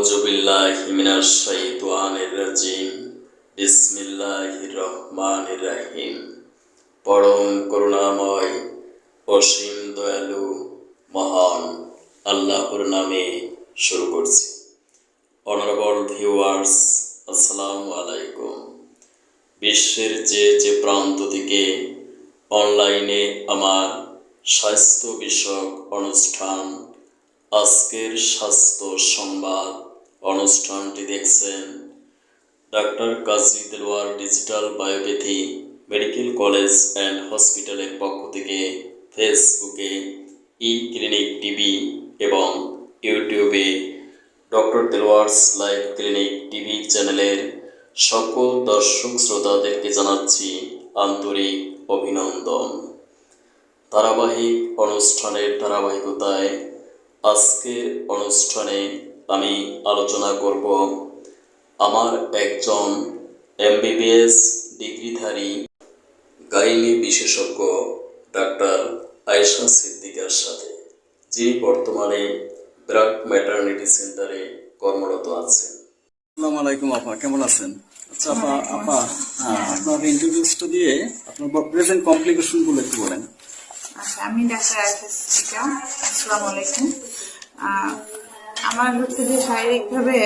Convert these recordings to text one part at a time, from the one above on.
আউযু বিল্লাহি মিনাশ শাইতানির রাজিম। বিসমিল্লাহির রহমানির রহিম। পরম করুণাময় অসীম দয়ালু মহান আল্লাহর নামে শুরু করছি। অনারেবল ভিউয়ার্স, আসসালামু আলাইকুম। বিশ্বের যে প্রান্ত থেকে অনলাইনে আমার স্বাস্থ্য বিষয়ক অনুষ্ঠান আজকের স্বাস্থ্য সংবাদ অনুষ্ঠানটি দেখছেন, doctor Kazi Delwar digital biopathy medical college and হসপিটালের পক্ষ থেকে ফেসবুকে, ক্লিনিক টিভি এবং ইউটিউবে doctor Delwar's live clinic TV চ্যানেলের সকল দর্শক শ্রোতাদেরকে জানাচ্ছি আন্তরিক অভিনন্দন। ধারাবাহিক অনুষ্ঠানের ধারাবাহিকতায় আজকের অনুষ্ঠানে আমি আলোচনা করব আমার একজন MBBS ডিগ্রিধারী গাইনি বিশেষজ্ঞ ডাক্তার আয়েশা সিদ্দিকার সাথে, যিনি বর্তমানে ব্র্যাক ম্যাটারনিটি সেন্টারে কর্মরত আছেন। আসসালামু আলাইকুম আপা, কেমন আছেন? আচ্ছা আপা, আপনার ইন্ট্রোডিউসটা দিয়ে আপনার প্রেজেন্ট কমপ্লিকেশনগুলো একটু বলেন। আচ্ছা, আমি ডাক্তার আয়েশা সিদ্দিকা। আসসালামু আলাইকুম। আমার হচ্ছে যে শারীরিকভাবে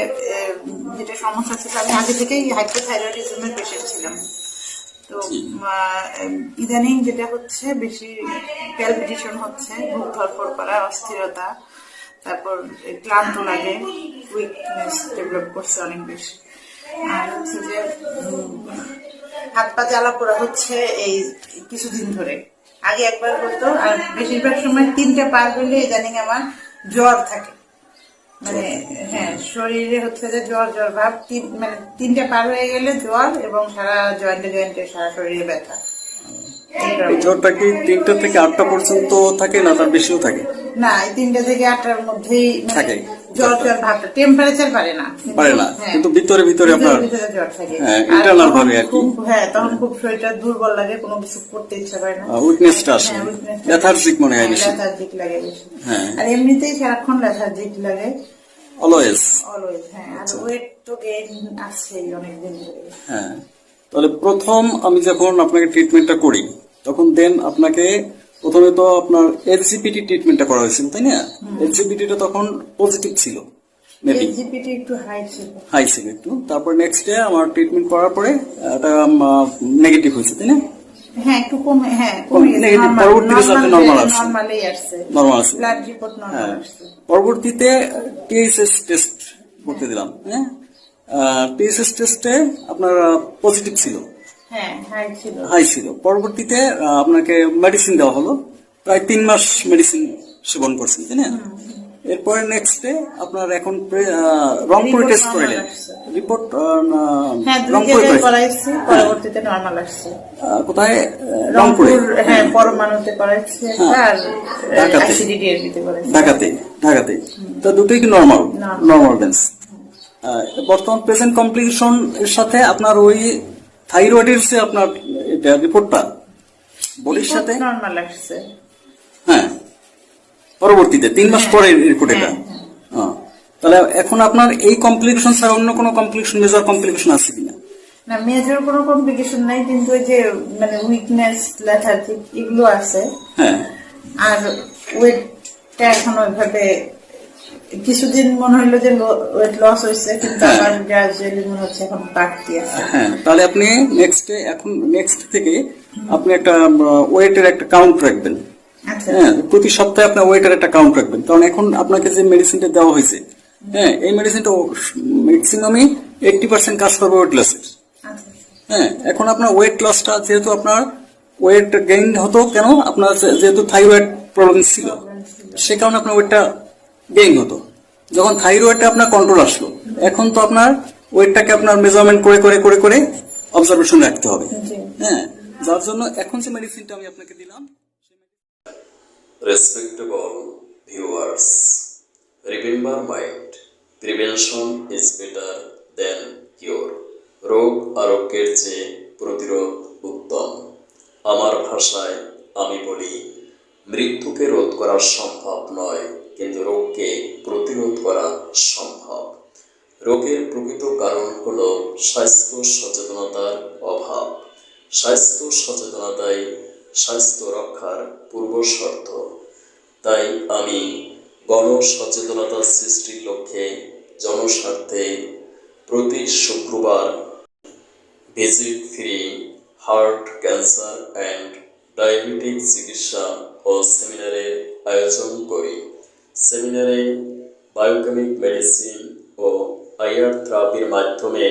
যেটা সমস্যা ছিল, আমি আগে থেকেই হাইপোথাইরয়েডিজমের পেশেন্ট ছিলাম। তো ইদানিং যেটা হচ্ছে, বেশি প্যালপিটেশন হচ্ছে, বুক ধরফর করা, অস্থিরতা, তারপর ক্লান্ত লাগে, উইকনেস ডেভেলপ করছে অনেক বেশি। আর হচ্ছে যে হাত পা জ্বালা পোড়া হচ্ছে এই কিছুদিন ধরে। আগে একবার হতো, আর বেশিরভাগ সময় 3টা পার হলে ইদানিং আমার জ্বর থাকে। মানে শরীরে হচ্ছে যে জ্বর ভাব, মানে 3টা পার হয়ে গেলে জ্বর, এবং সারা জয়েন্টে সারা শরীরে ব্যথা। এই জ্বরটা কি 3টা থেকে 8টা পর্যন্ত থাকে, না তার বেশিও থাকে? না, এই 3টা থেকে 8টার মধ্যেই থাকে জ্বর ভাবটা। টেম্পারেচার পারে না, কিন্তু ভিতরে আপনার জ্বর থাকে ইন্টারনাল ভাবে আর কি। তখন খুব শরীরটা দুর্বল লাগে, কোনো কিছু করতে ইচ্ছা করে না, উইকনেসটা আসে, লেথার্জিক মনে হয় বেশি, লেথার্জিক লাগে বেশি। আর এমনিতেই সারাক্ষণ লেথার্জিক লাগে, অলওয়েজ। আর ওয়েট তো গেইন আছেই অনেকদিন ধরে। তাহলে প্রথম আমি যখন আপনাকে ট্রিটমেন্টটা করি, তখন আপনাকে প্রথমে তো আপনার LGPT ট্রিটমেন্টটা করা হয়েছিল, তাই না? LGPTটা তখন পজিটিভ ছিল, মেবি LGPT একটু হাই ছিল একটু। তারপর নেক্সট ডে আমার ট্রিটমেন্ট করার পরে এটা নেগেটিভ হয়েছে, তাই না? একটু কমে, নেগেটিভ, পরবর্তী রেজাল্টে নরমাল আসছে, নরমাল আসছে। ব্লাড রিপোর্ট নরমাল আসছে। পরবর্তীতে TSS টেস্ট করতে দিলাম। TSS টেস্টে আপনার পজিটিভ ছিল, হাই ছিল। পরবর্তীতে আপনাকে মেডিসিন দেওয়া হলো, প্রায় 3 মাস মেডিসিন সেবন করছেন, তাই না? এরপরে নেক্সট ডে আপনার এখন রংপুরে টেস্ট করাইলেন, রিপোর্ট রংপুরে করাইছি, পরবর্তীতে নরমাল আসছে। কোথায়? রংপুরে, পরমাণুতে করাইছি, আর আইসিডিডিএরবিতে করাইছি, ঢাকাতে। তো দুটোই কি নরমাল ডেন্স। বর্তমান প্রেজেন্ট কমপ্লিকেশন এর সাথে আপনার ওই থাইরয়েডের যে আপনার এটা রিপোর্টটা বডির সাথে নরমাল আসছে। পরবর্তীতে 3 মাস পরে রিপোর্ট এটা। তাহলে এখন আপনার এই কমপ্লিকেশন ছাড়া অন্য কোনো কমপ্লিকেশন, মেজর কমপ্লিকেশন আছে কিনা? না, মেজর কোনো কমপ্লিকেশন নাই, কিন্তু ওই যে মানে উইকনেস, লেথার্জিক এগুলো আছে। আর ওয়েটটা এখন ওইভাবে কিছুদিন মনে হইলো যে ওয়েট লস হয়েছে, কিন্তু আবার গ্রাজুয়ালি মনে হচ্ছে এখন বাড়তি আছে। তাহলে আপনি নেক্সট থেকে আপনি একটা ওয়েটের একটা কাউন্ট রাখবেন। প্রতি সপ্তাহে আপনার ওয়েটের একটা কাউন্ট রাখবেন, কারণ এখন আপনাকে যে মেডিসিনটা দেওয়া হয়েছে, এই মেডিসিনটা ম্যাক্সিমামই 80% কাজ করবে ওয়েট লসের। এখন আপনার ওয়েট লসটা, যেহেতু আপনার ওয়েট গেইন হতো, কেন? আপনার যেহেতু থাইরয়েড প্রবলেম ছিল, সে কারণে আপনার ওয়েটটা গেইন হতো। যখন থাইরয়েডটা আপনার কন্ট্রোল আসলো, এখন তো আপনার ওয়েটটাকে আপনার মেজারমেন্ট করে অবজারভেশন রাখতে হবে। যার জন্য এখন যে মেডিসিনটা আমি আপনাকে দিলাম। Respectable viewers, remember mind, prevention is better than cure. রোগ আরোগ্যের চেয়ে প্রতিরোধ উত্তম। আমার ভাষায় আমি বলি, মৃত্যুকে রোধ করা সম্ভব নয়, কিন্তু রোগকে প্রতিরোধ করা সম্ভব। রোগের প্রকৃত কারণ হল স্বাস্থ্য সচেতনতার অভাব। স্বাস্থ্য সচেতনতাই স্বাস্থ্য রক্ষার পূর্বশর্ত। তাই আমি গণসচেতনতা সৃষ্টির লক্ষ্যে জনস্বার্থে প্রতি শুক্রবার visit free heart cancer and diabetic চিকিৎসা ও সেমিনারের আয়োজন করি। সেমিনারে বায়োকেমিক মেডিসিন ও আইআর থেরাপির মাধ্যমে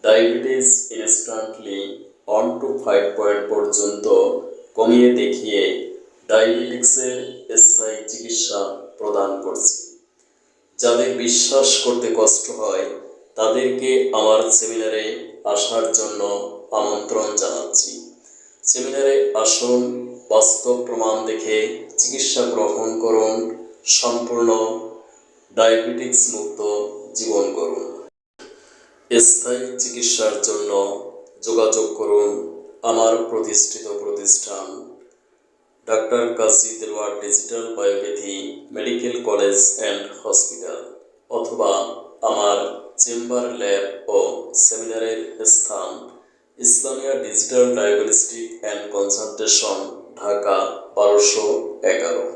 ডায়াবেটিস ইনস্ট্যান্টলি 1 to 5 পয়েন্ট পর্যন্ত কমিয়ে দেখিয়ে ডায়াবেটিক্সের স্থায়ী চিকিৎসা প্রদান করছি। যাদের বিশ্বাস করতে কষ্ট হয় তাদেরকে আমার সেমিনারে আসার জন্য আমন্ত্রণ জানাচ্ছি। সেমিনারে আসুন, বাস্তব প্রমাণ দেখে চিকিৎসা গ্রহণ করুন, সম্পূর্ণ ডায়াবেটিক্স মুক্ত জীবন করুন। স্থায়ী চিকিৎসার জন্য যোগাযোগ করুন আমার প্রতিষ্ঠিত প্রতিষ্ঠান doctor Kazi Delwar digital biopathy medical college and hospital, অথবা আমার চেম্বার, ল্যাব ও সেমিনারের স্থান Islamia digital diagnostic and consultation, Dhaka 1211।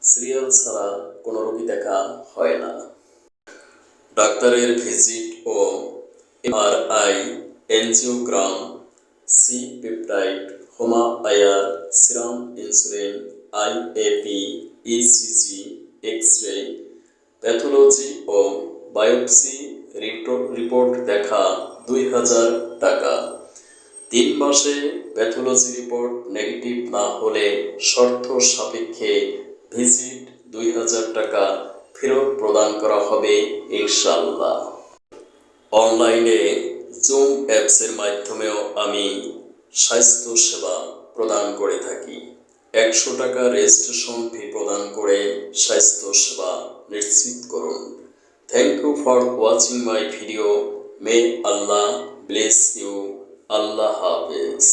Serial ছাড়া কোনো রোগী দেখা হয় না। ডাক্তারের ভিজিট ও MRI, angiogram, C peptide, HOMA IR, serum insulin, IAP, ECG, X-ray, pathology ও বায়োপসি রিপোর্ট দেখা 2000 টাকা। 3 মাসে প্যাথোলজি রিপোর্ট নেগেটিভ না হলে শর্ত সাপেক্ষে ভিজিট 2000 টাকা ফেরত প্রদান করা হবে ইনশাআল্লাহ। অনলাইনে জুম অ্যাপসের মাধ্যমেও আমি স্বাস্থ্য সেবা প্রদান করে থাকি। 100 টাকা রেজিস্ট্রেশন ফি প্রদান করে স্বাস্থ্য সেবা নিশ্চিত করুন। Thank you for watching my video. May Allah bless you. Allah হাফেজ।